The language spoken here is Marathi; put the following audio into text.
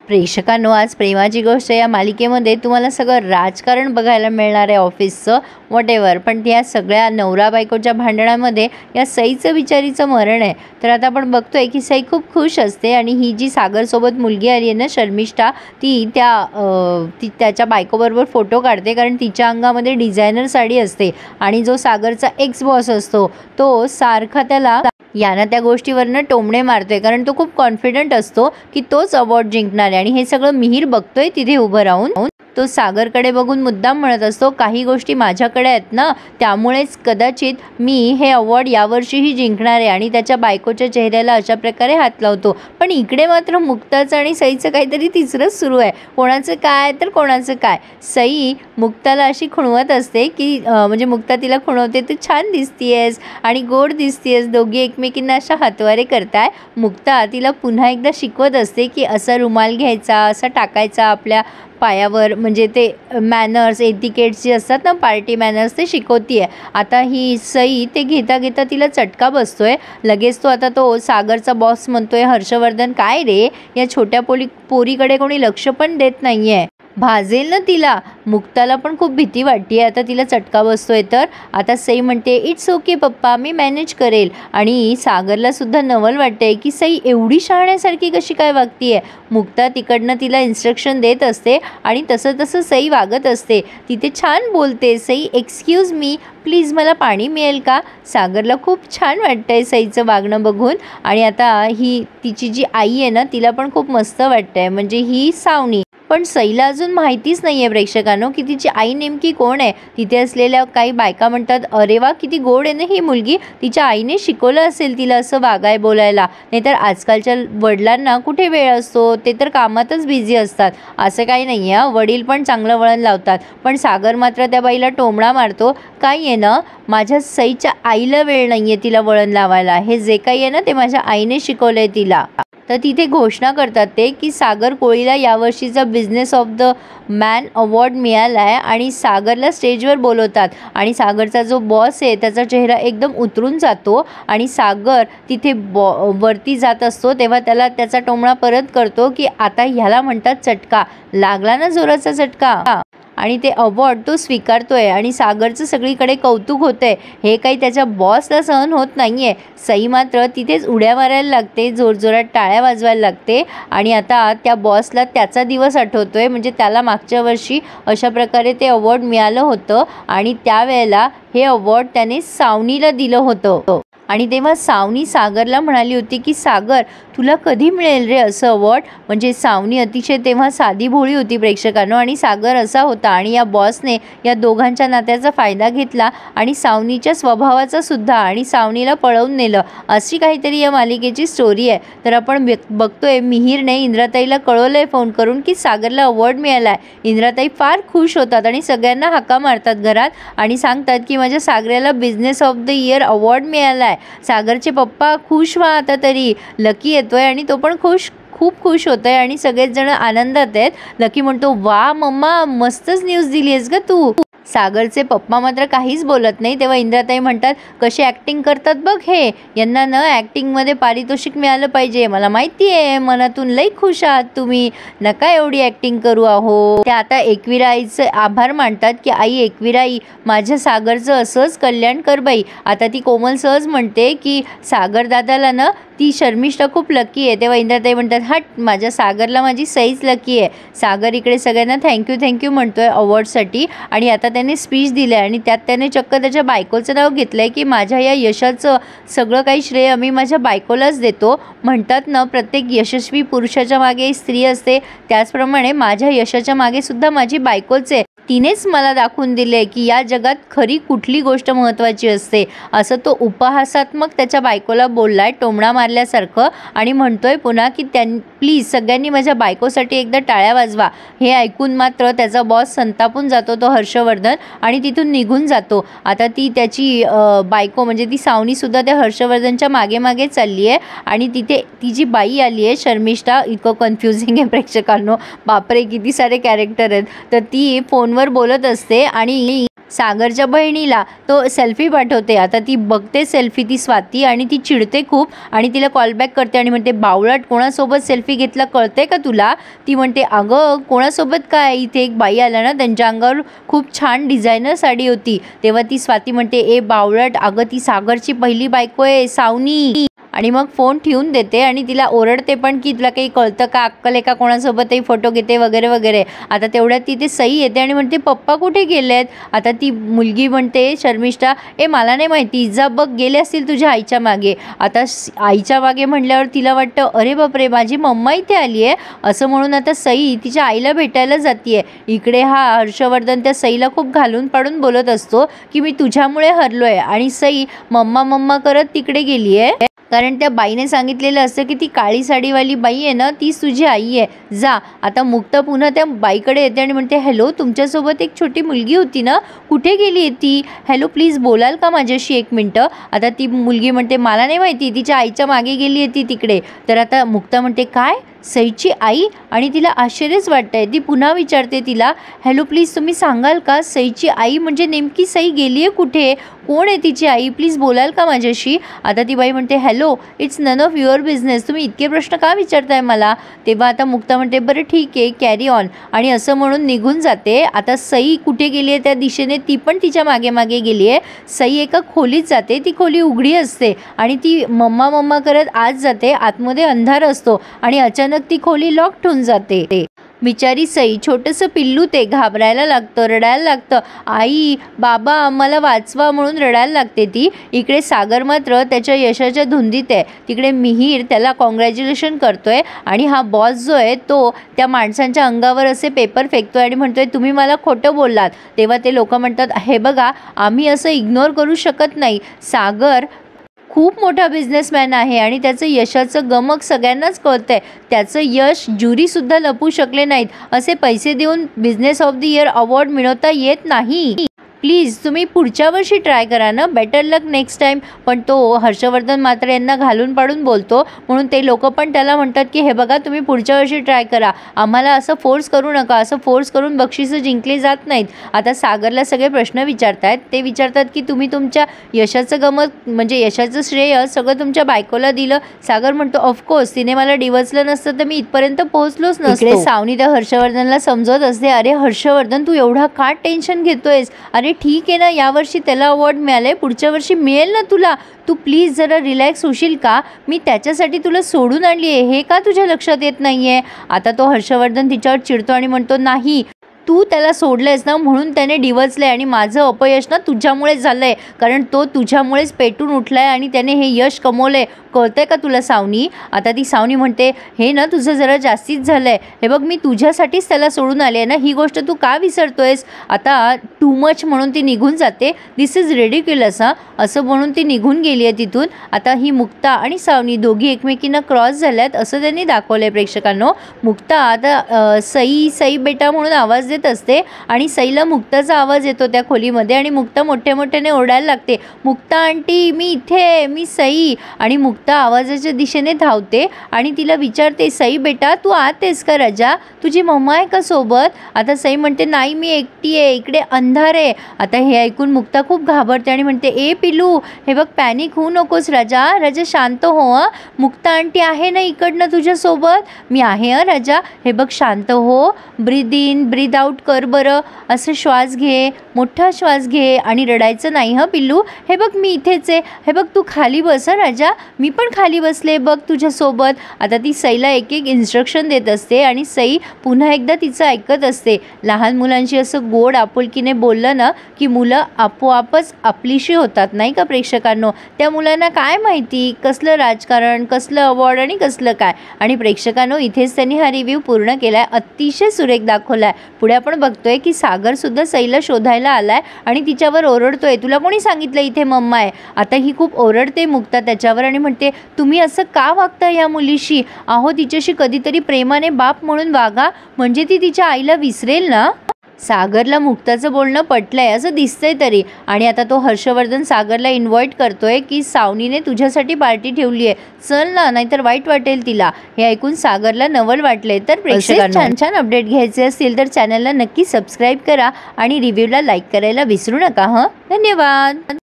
प्रेक्षकांनो, आज प्रेमाची गोष्ट या मालिकेमध्ये तुम्हाला सगळं राजकारण बघायला मिळणार आहे, ऑफिसचं व्हॉटेवर. पण त्या सगळ्या नवरा बायकोच्या भांडणामध्ये या सईचं बिचारीचं मरण आहे. तर आता आपण बघतोय की सई खूप खुश असते आणि ही जी सागरसोबत मुलगी आली आहे ना, शर्मिष्ठा, ती त्याच्या बायकोबरोबर फोटो काढते, कारण तिच्या अंगामध्ये डिझायनर साडी असते. आणि जो सागरचा एक्स बॉस असतो तो सारखा त्याला यानं त्या गोष्टीवरनं टोमणे मारतोय, कारण तो खूप कॉन्फिडंट असतो की तोच अवॉर्ड जिंकणार आहे. आणि हे सगळं मिहीर बघतोय तिथे उभं राहून. तो सागरकडे बघून मुद्दाम म्हणत असतो, काही गोष्टी माझ्याकडे आहेत ना, त्यामुळेच कदाचित मी हे अवॉर्ड यावर्षीही जिंकणार आहे. आणि त्याच्या बायकोच्या चेहऱ्याला अशा प्रकारे हात लावतो. पण इकडे मात्र मुक्ताचं आणि सईचं काहीतरी तिसरंच सुरू आहे. कोणाचं काय तर कोणाचं काय. सई मुक्ताला अशी खुणवत असते की म्हणजे मुक्ता तिला खुणवते, तू छान दिसतीयेस आणि गोड दिसतीयेस. दोघी एकमेकींना अशा हातवारे करताय. मुक्ता तिला पुन्हा एकदा शिकवत असते की असा रुमाल घ्यायचा, असा टाकायचा आपल्या पायावर, म्हणजे ते मॅनर्स एटिकेट्स जे असतात ना, पार्टी मॅनर्स, ते शिकवतीये. आता ही सई ते घेता घेता तिला चटका बसतोय. लगेच तो सागरचा बॉस म्हणतोय, हर्षवर्धन, काय रे, या छोट्या पोरीकडे कोणी लक्ष पण देत नाहीये, भाजेल ना तिला. मुक्ताला पण खूप भीती वाटते. आता तिला चटका बसतोय. तर आता सई म्हणते, इट्स ओके पप्पा, मी मॅनेज करेल. आणि सागरला सुद्धा नवल वाटते की सई एवढी शहाण्यासारखी कशी काय वागतीये. मुक्ता तिकडनं तिला इन्स्ट्रक्शन देत असते आणि तसं तसं सई वागत असते. तिथे छान बोलते सई, एक्सक्यूज मी, प्लीज मला पाणी मिळेल का. सागरला खूप छान वाटतंय सईचं वागणं बघून. आणि आता ही तिची जी आई आहे ना, तिला पण खूप मस्त वाटतंय, म्हणजे ही सावनी. पण सईला अजून माहितीच नाही आहे प्रेक्षकांनो की तिची आई नेमकी कोण आहे. तिथे असलेल्या काही बायका म्हणतात, अरे वा, किती गोड आहे ना ही मुलगी, तिच्या आईने शिकवलं असेल तिला असं वागाय बोलायला. नाहीतर आजकालच्या वडिलांना कुठे वेळ असतो, ते तर कामातच बिझी असतात. असं काही नाही आहे, वडील पण चांगलं वळण लावतात. पण सागर मात्र त्या बाईला टोमणा मारतो, काय आहे ना, माझ्या सईच्या आईला वेळ नाही आहे तिला वळण लावायला. हे जे काही आहे ना, ते माझ्या आईने शिकवलं आहे तिला. तर तिथे घोषणा करतात ते की सागर कोळीला यावर्षीचा business of the man award मिळाला आहे. आणि सागरला स्टेजवर बोलवतात आणि सागरचा जो बॉस आहे त्याचा चेहरा एकदम उतरून जातो. आणि सागर तिथे वरती जात असतो तेव्हा त्याला त्याचा टोमणा परत करतो की आता ह्याला म्हणतात चटका. लागला ना जोराचा चटका. आणि ते अवॉर्ड तो स्वीकारतोय आणि सागरचं सगळीकडे कौतुक होतंय. हे काही त्याच्या बॉसला सहन होत नाहीये. सई मात्र तिथेच उड्या मारायला लागते, जोरजोरात टाळ्या वाजवायला लागते. आणि आता त्या बॉसला त्याचा दिवस आठवतोय, म्हणजे त्याला मागच्या वर्षी अशा प्रकारे ते अवॉर्ड मिळालं होतं आणि त्यावेळेला हे अवॉर्ड त्याने सावनीला दिलं होतं. आणि तेव्हा सावनी सागरला म्हणाली होती की सागर, तुला कधी मिळेल रे असं अवॉर्ड. म्हणजे सावनी अतिशय तेव्हा साधी भोळी होती प्रेक्षकांनो, आणि सागर असा होता. आणि या बॉसने या दोघांच्या नात्याचा फायदा घेतला आणि सावनीच्या स्वभावाचा सुद्धा, आणि सावनीला पळवून नेलं. अशी काहीतरी या मालिकेची स्टोरी आहे. तर आपण बघतोय मिहीरने इंद्राताईला कळवलंय फोन करून की सागरला अवॉर्ड मिळाला आहे. इंद्राताई फार खुश होतात आणि सगळ्यांना हाका मारतात घरात आणि सांगतात की माझ्या सागराला business of the year award मिळाला आहे. सागरचे पप्पा खुश व्हा आता तरी. लकी येतोय आणि तो पण खूप खुश होतोय आणि सगळेच जण आनंदात आहेत. लकी म्हणतो, वा मम्मा, मस्तच न्यूज दिली आहेस ग तू. सागरचे पप्पा मात्र काहीच बोलत नाही. तेव्हा इंद्राताई म्हणतात, कशी ॲक्टिंग करतात बघ हे, यांना न ॲक्टिंगमध्ये पारितोषिक मिळालं पाहिजे. मला माहिती आहे मनातून लई खुश आहात तुम्ही, नका एवढी ॲक्टिंग करू आहो. त्या आता एकविरा आईचे आभार मानतात की आई एकविराई, माझ्या सागरचं असंच कल्याण कर बाई. आता ती कोमल सहज म्हणते की सागर दादाला ना ती शर्मिष्ठा खूप लकी आहे. तेव्हा इंद्राताई म्हणतात, हट, माझ्या सागरला माझी सईच लकी आहे. सागर इकडे सगळ्यांना थँक्यू म्हणतोय अवॉर्डसाठी. आणि आता त्याने स्पीच दिलं आहे आणि त्यात त्याने चक्क त्याच्या बायकोचं नाव घेतलं आहे की माझ्या या यशाचं सगळं काही श्रेय मी माझ्या बायकोलाच देतो. म्हणतात ना, प्रत्येक यशस्वी पुरुषाच्या मागे स्त्री असते, त्याचप्रमाणे माझ्या यशाच्या मागे सुद्धा माझी बायकोच आहे. तिनेच मला दाखवून दिले की या जगात खरी कुठली गोष्ट महत्त्वाची असते. असं तो उपहासात्मक त्याच्या बायकोला बोललाय, टोमणा मारल्यासारखं. आणि म्हणतोय पुन्हा की प्लीज सगळ्यांनी माझ्या बायकोसाठी एकदा टाळ्या वाजवा. हे ऐकून मात्र त्याचा बॉस संतापून जातो, तो हर्षवर्धन, आणि तिथून निघून जातो. आता ती त्याची बायको म्हणजे ती सावनीसुद्धा त्या हर्षवर्धनच्या मागे मागे चालली आहे. आणि तिथे ती जी बाई आली आहे शर्मिष्ठा, इतकं कन्फ्युजिंग आहे प्रेक्षकांनो, बापरे किती सारे कॅरेक्टर आहेत. तर ती फोनवर बोलत असते आणि सागरच्या बहिणीला तो सेल्फी पाठवते। आता ती बघते सेल्फी ती स्वाती आणि ती चिडते खूप आणि तिला कॉल बॅक करते आणि म्हणते बावळट कोणासोबत सेल्फी घेतला कळते का तुला? ती म्हणते अगं कोणासोबत काय, इथे एक बाई आला ना त्यांच्या अंगावर खूप छान डिझायनर साडी होती। तेव्हा ती स्वाती म्हणते ए बावळट अगं ती सागरची पहिली बायको आहे सावनी। आणि मग फोन ठेवून देते आणि तिला ओरडते पण की तुला काही कळतं का, अक्कल आहे का, कोणासोबतही फोटो घेते वगैरे वगैरे। आता तेवढ्यात तिथे सई येते आणि म्हणते पप्पा कुठे गेलेत? आता ती मुलगी म्हणते शर्मिष्ठा ए मला नाही माहिती, जा बघ गेले असतील तुझ्या आईच्या मागे। आता आईच्या मागे म्हणल्यावर तिला वाटतं अरे बापरे माझी मम्मा इथे आली आहे असं म्हणून आता सई तिच्या आईला भेटायला जातीये। इकडे हा हर्षवर्धन त्या सईला खूप घालून पाडून बोलत असतो की मी तुझ्यामुळे हरलोय आणि सई मम्मा मम्मा करत तिकडे गेली आहे, कारण त्या बाईने सांगितलेलं असतं की ती काळी साडीवाली बाई आहे ना तीच तुझी आई आहे, जा। आता मुक्ता पुन्हा त्या बाईकडे येते आणि म्हणते हॅलो तुमच्यासोबत एक छोटी मुलगी होती ना, कुठे गेली आहे ती? हॅलो प्लीज बोलाल का माझ्याशी 1 मिनटं? आता ती मुलगी म्हणते मला नाही माहिती, तिच्या आईच्या मागे गेली आहे ती तिकडे। तर आता मुक्ता म्हणते काय सईची आई? आणि तिला आश्चर्यच वाटतंय। ती पुन्हा विचारते तिला हॅलो प्लीज तुम्ही सांगाल का सईची आई म्हणजे नेमकी सई गेली आहे कुठे, कोण आहे तिची आई, प्लीज बोलाल का माझ्याशी? आता ती बाई म्हणते hello it's none of your business, तुम्ही इतके प्रश्न का विचारताय मला? तेव्हा आता मुक्ता म्हणते बरं ठीक आहे कॅरी ऑन आणि असं म्हणून निघून जाते। आता सई कुठे गेली आहे त्या दिशेने ती पण तिच्या मागे मागे गेली आहे। सई एका खोलीत जाते, ती खोली उघडी असते आणि ती मम्मा मम्मा करत आत जाते, आतमध्ये अंधार असतो आणि अचानक ती खोली लॉक होऊन जाते। बिचारी सई छोटंसं पिल्लू ते घाबरायला लागतं, रडायला लागतं, आई बाबा मला वाचवा म्हणून रडायला लागते ती। इकडे सागर मात्र त्याच्या यशाच्या धुंदीत आहे। तिकडे मिहीर त्याला कॉंग्रॅच्युलेशन करतोय आणि हा बॉस जो आहे तो त्या माणसांच्या अंगावर असे पेपर फेकतोय आणि म्हणतोय तुम्ही मला खोटं बोललात। तेव्हा ते लोक म्हणतात हे बघा आम्ही असं इग्नोर करू शकत नाही, सागर खूप मोठा बिझनेसमॅन आहे आणि त्याचं यशाचं गमक सगळ्यांनाच कळतंय, त्याचं यश ज्युरीसुद्धा लपवू शकले नाहीत, असे पैसे देऊन business of the year award मिळवता येत नाही, प्लीज तुम्ही पुढच्या वर्षी ट्राय करा ना, बेटर लक नेक्स्ट टाईम। पण तो हर्षवर्धन मात्र यांना घालून पाडून बोलतो म्हणून ते लोक पण त्याला म्हणतात की हे बघा तुम्ही पुढच्या वर्षी ट्राय करा, आम्हाला असं फोर्स करू नका, असं फोर्स करून बक्षिसं जिंकली जात नाहीत। आता सागरला सगळे प्रश्न विचारतात, ते विचारतात की तुम्ही तुमच्या यशाचं गमत म्हणजे यशाचं श्रेय सगळं तुमच्या बायकोला दिलं। सागर म्हणतो ऑफकोर्स तिने मला डिवचलं नसतं तर मी इथपर्यंत पोहोचलोच नसतो। इकडे सावनी त्या हर्षवर्धनला समजवत असते अरे हर्षवर्धन तू एवढा का टेन्शन घेतोयस, अरे ठीक आहे ना यावर्षी त्याला अवॉर्ड मिळाले, पुढच्या वर्षी मिळेल ना तुला, तू प्लीज जरा रिलॅक्स होशील का, मी त्याच्यासाठी तुला सोडून आणली आहे, हे का तुझ्या लक्षात येत नाही आहे? आता तो हर्षवर्धन तिच्यावर चिडतो आणि म्हणतो नाही तू त्याला सोडलेस ना म्हणून त्याने डिवचले आणि माझं अपयश ना तुझ्यामुळेच झालं आहे, कारण तो तुझ्यामुळेच पेटून उठला आहे आणि त्याने हे यश कमवलं आहे, कळतंय का तुला सावनी? आता ती सावनी म्हणते हे ना तुझं जरा जास्तीच झालं आहे, हे बघ मी तुझ्यासाठीच त्याला सोडून आले आहे ना, ही गोष्ट तू का विसरतोयस? आता टू मच म्हणून ती निघून जाते, दिस इज रिडिक्युलस हां असं म्हणून ती निघून गेली आहे तिथून। आता ही मुक्ता आणि सावनी दोघी एकमेकींना क्रॉस झाल्यात असं त्यांनी दाखवलं आहे प्रेक्षकांनो। मुक्ता आता सई सई बेटा म्हणून आवाज देत असते आणि सईला मुक्ताचा आवाज येतो त्या खोलीमध्ये आणि मुक्ता मोठ्या मोठ्याने ओरडायला लागते मुक्ता आंटी मी इथे, मी सई। आणि मुक्ता आवाजाच्या दिशेने धावते आणि तिला विचारते सई बेटा तू आत आहेस का राजा, तुझी मम्मा आहे का सोबत? आता सई म्हणते नाही मी एकटी आहे, इकडे अंधार आहे। आता हे ऐकून मुक्ता खूप घाबरते आणि म्हणते ए पिलू हे बघ पॅनिक होऊ नकोस राजा, राजा शांत हो हां, मुक्ता आंटी आहे ना इकडनं तुझ्यासोबत? मी आहे हां राजा, हे बघ शांत हो, ब्रीद इन ब्रीद आउट कर बरं, असं श्वास घे, मोठा श्वास घे आणि रडायचं नाही हं पिल्लू, हे बघ मी इथेच आहे, हे बघ तू खाली बस हं राजा, मी पण खाली बसले बघ तुझ्यासोबत। आता ती सईला एक एक इन्स्ट्रक्शन देत असते आणि सई पुन्हा एकदा तिचं ऐकत असते। लहान मुलांशी असं गोड आपुलकीने बोललं ना की मुलं आपोआपच आपलीशी होतात नाही का प्रेक्षकांनो? त्या मुलांना काय माहिती कसलं राजकारण, कसलं अवॉर्ड आणि कसलं काय। आणि प्रेक्षकांनो इथेच त्यांनी हा रिव्ह्यू पूर्ण केला आहे, अतिशय सुरेख दाखवला आहे। पुढे आपण बघतोय की सागरसुद्धा सईला शोधायला आलाय आणि तिच्यावर ओरडतोय तुला कोणी सांगितलं इथे मम्मा आहे? आता ही खूप ओरडते मुक्ता त्याच्यावर आणि म्हणते तुम्ही असं का वागता या मुलीशी, अहो तिच्याशी कधीतरी प्रेमाने बाप म्हणून वागा म्हणजे ती तिच्या आईला विसरेल ना। सागरला मुक्ताचं बोलणं पटलंय असं दिसतंय तरी, आणि आता तो हर्षवर्धन सागरला इन्व्हाइट करतोय की सावनीने तुझ्यासाठी पार्टी ठेवली आहे, चल ना, नाहीतर वाईट वाटेल तिला. हे ऐकून सागरला नवल वाटले. तर प्रेक्षकांना छान छान अपडेट घ्यायचे असतील तर चॅनलला नक्की सबस्क्राईब करा आणि रिव्ह्यूला लाईक करायला विसरू नका. धन्यवाद.